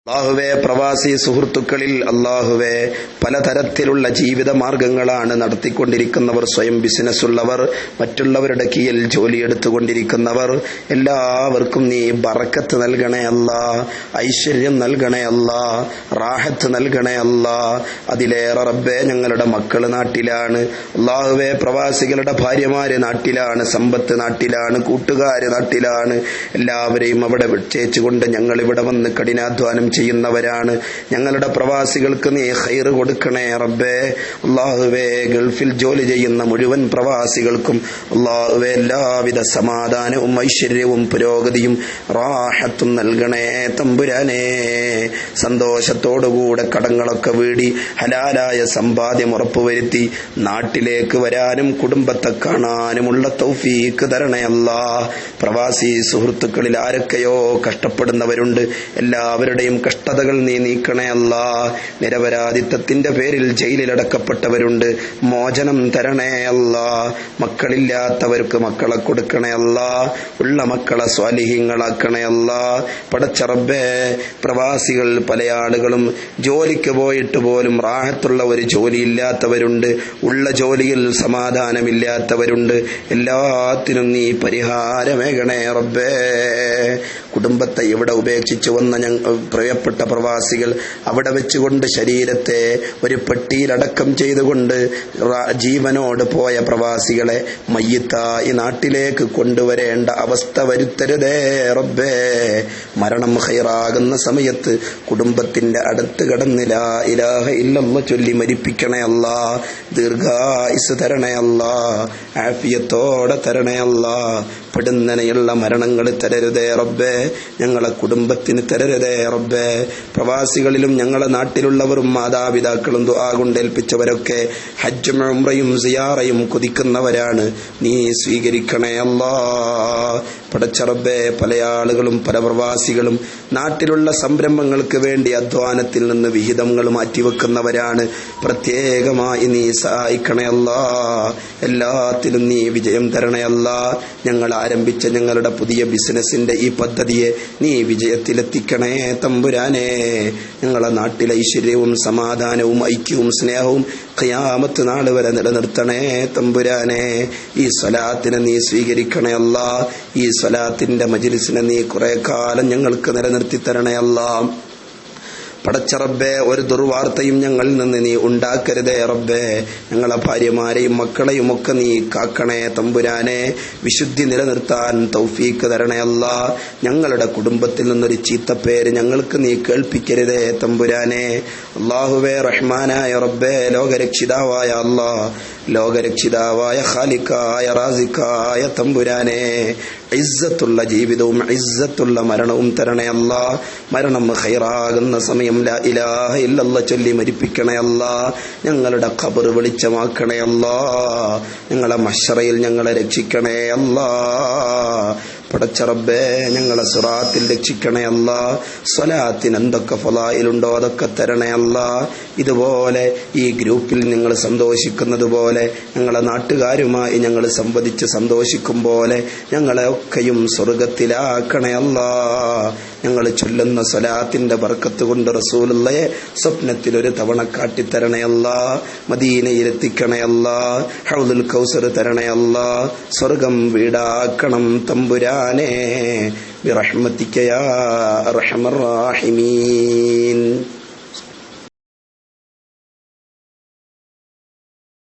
അല്ലാഹുവേ, പ്രവാസി സുഹൃത്തുക്കളിൽ അല്ലാഹുവേ പലതരത്തിലുള്ള ജീവിത മാർഗങ്ങളാണ് നടത്തിക്കൊണ്ടിരിക്കുന്നവർ. സ്വയം ബിസിനസ് ഉള്ളവർ, മറ്റുള്ളവരുടെ കീഴിൽ ജോലിയെടുത്തുകൊണ്ടിരിക്കുന്നവർ, എല്ലാവർക്കും നീ ബറക്കത്ത് നൽകണേ അല്ലാ, ഐശ്വര്യം നൽകണേ അല്ലാ, റാഹത്ത് നൽകണേ അല്ലാ. അതിലേറെ റബ്ബേ, ഞങ്ങളുടെ മക്കള് നാട്ടിലാണ്. അല്ലാഹുവേ, പ്രവാസികളുടെ ഭാര്യമാര് നാട്ടിലാണ്, സമ്പത്ത് നാട്ടിലാണ്, കൂട്ടുകാര് നാട്ടിലാണ്. എല്ലാവരെയും അവിടെ വിട്ടേച്ചുകൊണ്ട് ഞങ്ങൾ ഇവിടെ വന്ന് കഠിനാധ്വാനം ചെയ്യുന്നവരാണ്. ഞങ്ങളുടെ പ്രവാസികൾക്ക് നീ ഖൈർ കൊടുക്കണേ റബ്ബേ. അല്ലാഹുവേ, ഗൾഫിൽ ജോലി ചെയ്യുന്ന മുഴുവൻ പ്രവാസികൾക്കും അല്ലാഹുവേ എല്ലാവിധ സമാധാനവും ഐശ്വര്യവും പുരോഗതിയും റാഹത്തും നൽകണേ തമ്പുരാനേ. സന്തോഷത്തോടുകൂടെ കടങ്ങളൊക്കെ വീടി ഹലാലായ സമ്പാദ്യം ഉറപ്പുവരുത്തി നാട്ടിലേക്ക് വരാനും കുടുംബത്തെ കാണാനുമുള്ള തൗഫീക്ക് തരണേ അല്ലാ. പ്രവാസി സുഹൃത്തുക്കളിൽ ആരൊക്കെയോ കഷ്ടപ്പെടുന്നവരുണ്ട്, എല്ലാവരുടെയും കഷ്ടതകൾ നീ നീക്കണേ അല്ലാ. നിരപരാധിത്വത്തിന്റെ പേരിൽ ജയിലിലടക്കപ്പെട്ടവരുണ്ട്, മോചനം തരണേ അല്ലാ. മക്കളില്ലാത്തവർക്ക് മക്കളെ കൊടുക്കണേ അല്ലാ, ഉള്ള മക്കളെ സ്വാലിഹീങ്ങളാക്കണേ അല്ലാ. പടച്ച റബ്ബേ, പ്രവാസികൾ പല ആളുകളും ജോലിക്ക് പോയിട്ട് പോലും റാഹത്തുള്ള ഒരു ജോലി ഇല്ലാത്തവരുണ്ട്, ഉള്ള ജോലിയിൽ സമാധാനമില്ലാത്തവരുണ്ട്. എല്ലാത്തിനും നീ പരിഹാരമേകണേ റബ്ബേ. കുടുംബത്തെ ഇവിടെ ഉപേക്ഷിച്ചു വന്ന പ്രിയപ്പെട്ട പ്രവാസികൾ അവിടെ വെച്ചുകൊണ്ട് ശരീരത്തെ ഒരു പെട്ടിയിലടക്കം ചെയ്തുകൊണ്ട് ജീവനോട് പോയ പ്രവാസികളെ മയ്യിത്തായി നാട്ടിലേക്ക് കൊണ്ടുവരേണ്ട അവസ്ഥ വരുത്തരുതേ റബ്ബേ. മരണം ഖൈറാകുന്ന സമയത്ത് കുടുംബത്തിന്റെ അടുത്ത് കടന്ന് ലാ ഇലാഹ ഇല്ലല്ലാഹ് ചൊല്ലി മരിപ്പിക്കണേ അല്ലാ. ദീർഘായുസ് തരണേ അല്ലാ, ആഫിയത്തോടെ തരണേ അല്ലാ. പെടുന്നനെയുള്ള മരണങ്ങൾ തരരുതേ റബ്ബേ, ഞങ്ങളെ കുടുംബത്തിന് തരരുതേ റബ്ബേ. പ്രവാസികളിലും ഞങ്ങളെ നാട്ടിലുള്ളവരും മാതാപിതാക്കളും ദുആ കൊണ്ടേൽപ്പിച്ചവരൊക്കെ ഹജ്ജും ഉംറയും സിയാറയും കൊതിക്കുന്നവരാണ്, നീ സ്വീകരിക്കണേ അല്ലാ. പടച്ച റബ്ബേ, പല ആളുകളും പല പ്രവാസികളും നാട്ടിലുള്ള സംരംഭങ്ങൾക്ക് വേണ്ടി അധ്വാനത്തിൽ നിന്ന് വിഹിതങ്ങൾ മാറ്റിവെക്കുന്നവരാണ്. പ്രത്യേകമായി നീ സഹായിക്കണേ അല്ലാ, എല്ലാത്തിലും നീ വിജയം തരണേ അല്ലാ. ഞങ്ങൾ ആരംഭിച്ച ഞങ്ങളുടെ പുതിയ ബിസിനസിന്റെ ഈ പദ്ധതിയെ നീ വിജയത്തിലെത്തിക്കണേ തമ്പുരാനേ. ഞങ്ങളെ നാട്ടിലെ ഐശ്വര്യവും സമാധാനവും ഐക്യവും സ്നേഹവും ഖിയാമത്ത് നാൾ വരെ നിലനിർത്തണേ തമ്പുരാനേ. ഈ സ്വലാത്തിനെ നീ സ്വീകരിക്കണേ അല്ലാ. ഈ സ്വലാത്തിന്റെ മജ്ലിസിനെ നീ കുറെ കാലം ഞങ്ങൾക്ക് നിലനിർത്തി തരണേ അല്ലാ. പടച്ച റബ്ബേ, ഒരു ദുർവാർത്തയും ഞങ്ങളിൽ നിന്ന് നീ ഉണ്ടാക്കരുതേ റബ്ബേ. ഞങ്ങളെ ഭാര്യമാരെയും മക്കളെയും ഒക്കെ നീ കാക്കണേ തമ്പുരാനെ. വിശുദ്ധി നിലനിർത്താൻ തൗഫീക്ക് തരണേ അല്ലാ. ഞങ്ങളുടെ കുടുംബത്തിൽ നിന്നൊരു ചീത്തപ്പേര് ഞങ്ങൾക്ക് നീ കേൾപ്പിക്കരുതേ തമ്പുരാനെ. അല്ലാഹുവേ, റഹ്മാനായ റബ്ബേ, ലോകരക്ഷിതാവായ അല്ലാ, ലോകരക്ഷിതാവായ ഖാലിഖായ റാസിഖായ തമ്പുരാനെ, ഇസ്സത്തുള്ള ജീവിതവും ഇസ്സത്തുള്ള മരണവും തരണേ അല്ലാ. മരണം ഖൈറാകുന്ന സമയം ലാ ഇലാഹ ഇല്ലല്ലാഹ് ചൊല്ലി മരിപ്പിക്കണേ അല്ലാ. ഞങ്ങളുടെ ഖബർ വെളിച്ചമാക്കണേ അല്ലാ. ഞങ്ങളെ മഹ്ശറയിൽ ഞങ്ങളെ രക്ഷിക്കണേ അല്ലാ. പടച്ച റബ്ബേ, ഞങ്ങളെ സിറാത്തിൽ രക്ഷിക്കണേ അല്ലാ. സ്വലാത്തിന് എന്തൊക്കെ ഫളായിലുണ്ടോ അതൊക്കെ തരണേ അല്ലാ. ഇതുപോലെ ഈ ഗ്രൂപ്പിൽ നിങ്ങൾ സന്തോഷിക്കുന്നത് പോലെ ഞങ്ങളെ നാട്ടുകാരുമായി ഞങ്ങൾ സംവദിച്ച് സന്തോഷിക്കും പോലെ ഞങ്ങളെ ഒക്കെയും സ്വർഗത്തിലാക്കണേ അല്ലാ. ഞങ്ങൾ ചൊല്ലുന്ന സ്വലാത്തിന്റെ ബർക്കത്ത് കൊണ്ട് റസൂലുള്ളയെ സ്വപ്നത്തിൽ ഒരു തവണ കാട്ടിത്തരണേ അല്ലാ. മദീനയിലെത്തിക്കണേ അല്ലാ. ഹൗദുൽ കൗസർ തരണേ അല്ലാ. സ്വർഗം വീടാക്കണം തമ്പുരാനെ. ബിറഹ്മതിക യാ അർഹമർ റാഹിമീൻ.